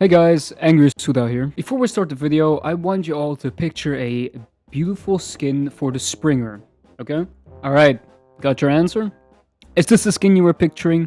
Hey guys, Angry Suda here. Before we start the video, I want you all to picture a beautiful skin for the Springer, okay? Alright, got your answer? Is this the skin you were picturing?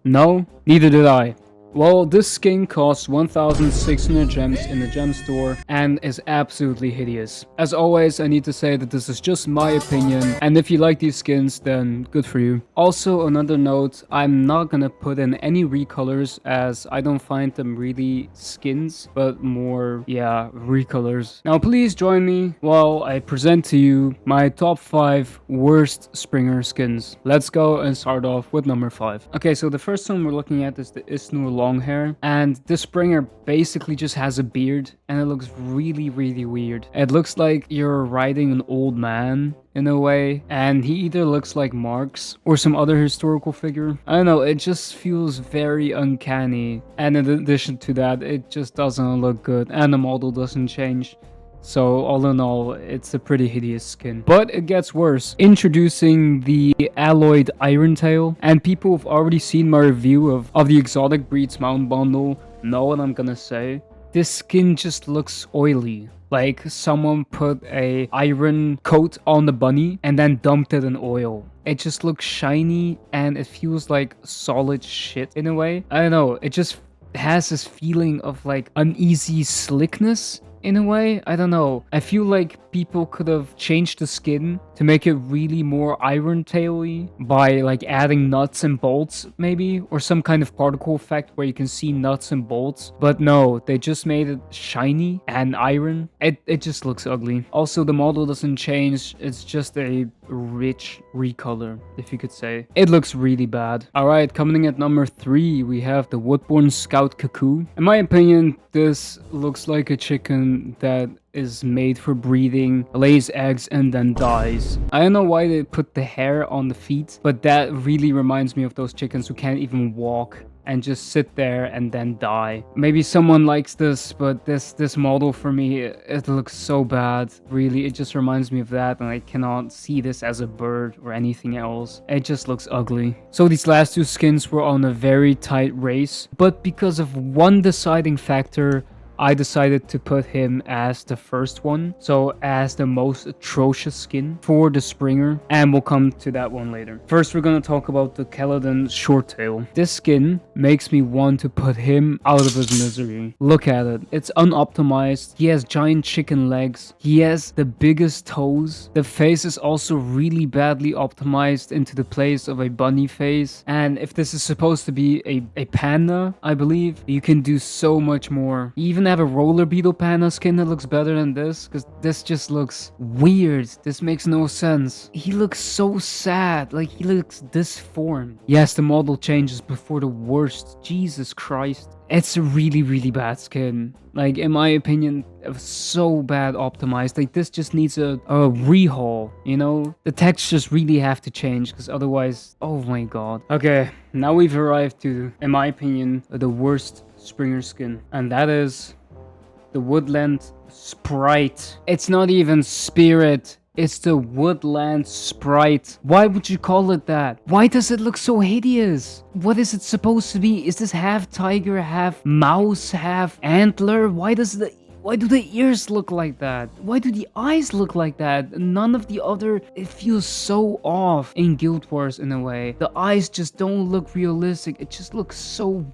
No? Neither did I. Well, this skin costs 1,600 gems in the gem store and is absolutely hideous. As always, I need to say that this is just my opinion, and if you like these skins, then good for you. Also, another note, I'm not gonna put in any recolors as I don't find them really skins, but more, yeah, recolors. Now, please join me while I present to you my top 5 worst Springer skins. Let's go and start off with number 5. Okay, so the first one we're looking at is the Isnur Longhair, and this Springer basically just has a beard and it looks really weird. It looks like you're riding an old man in a way, and he either looks like Marx or some other historical figure. I don't know, it just feels very uncanny, and in addition to that, it just doesn't look good and the model doesn't change. So all in all, it's a pretty hideous skin. But it gets worse. Introducing the Alloyed Irontail, and people have already seen my review of the Exotic Breeds Mount Bundle know what I'm gonna say. This skin just looks oily. Like someone put a iron coat on the bunny and then dumped it in oil. It just looks shiny and it feels like solid shit in a way. I don't know, it just has this feeling of like uneasy slickness. In a way, I don't know. I feel like people could have changed the skin to make it really more iron taily by like adding nuts and bolts maybe, or some kind of particle effect where you can see nuts and bolts. But no, they just made it shiny and iron. It just looks ugly. Also, the model doesn't change. It's just a rich recolor, if you could say. It looks really bad. Alright, coming in at number 3, we have the Woodborn Scout Cuckoo. In my opinion, this looks like a chicken that is made for breeding, lays eggs, and then dies. I don't know why they put the hair on the feet, but that really reminds me of those chickens who can't even walk and just sit there and then die. Maybe someone likes this, but this model for me, it looks so bad. Really, it just reminds me of that, and I cannot see this as a bird or anything else. It just looks ugly. So these last two skins were on a very tight race, but because of one deciding factor, I decided to put him as the first one, so as the most atrocious skin for the Springer, and we'll come to that one later. First, we're gonna talk about the Caledon Shorttail. This skin makes me want to put him out of his misery. Look at it. It's unoptimized. He has giant chicken legs. He has the biggest toes. The face is also really badly optimized into the place of a bunny face. And if this is supposed to be a panda, I believe, you can do so much more. Even have a roller beetle panda skin that looks better than this, because this just looks weird. This makes no sense. He looks so sad, like he looks disformed. Yes, the model changes before the worst. Jesus Christ. It's a really bad skin. Like, in my opinion, it was so bad optimized. Like, this just needs a rehaul, you know? The textures really have to change, because otherwise, oh my god. Okay, now we've arrived to, in my opinion, the worst Springer skin, and that is the Woodland Sprite. It's not even Spirit. It's the Woodland Sprite. Why would you call it that? Why does it look so hideous? What is it supposed to be? Is this half tiger, half mouse, half antler? Why do the ears look like that? Why do the eyes look like that? None of the other... It feels so off in Guild Wars in a way. The eyes just don't look realistic. It just looks so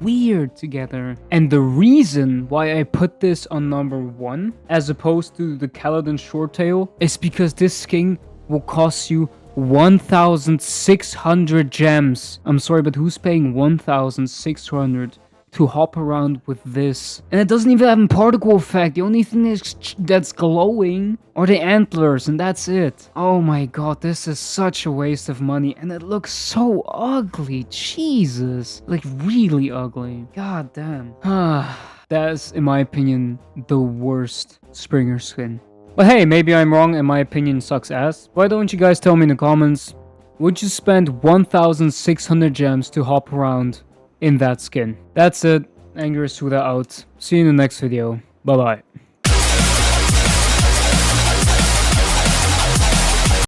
weird together. And the reason why I put this on number 1 as opposed to the Caledon Shorttail is because this skin will cost you 1,600 gems. I'm sorry, but who's paying 1,600 to hop around with this? And it doesn't even have a particle effect. The only thing that's glowing are the antlers, and that's it. Oh my god, this is such a waste of money, and it looks so ugly. Jesus, like really ugly. God damn. That's, in my opinion, the worst Springer skin. But hey, maybe I'm wrong and my opinion sucks ass. Why don't you guys tell me in the comments, would you spend 1,600 gems to hop around in that skin? That's it. Angry Suda out. See you in the next video. Bye bye.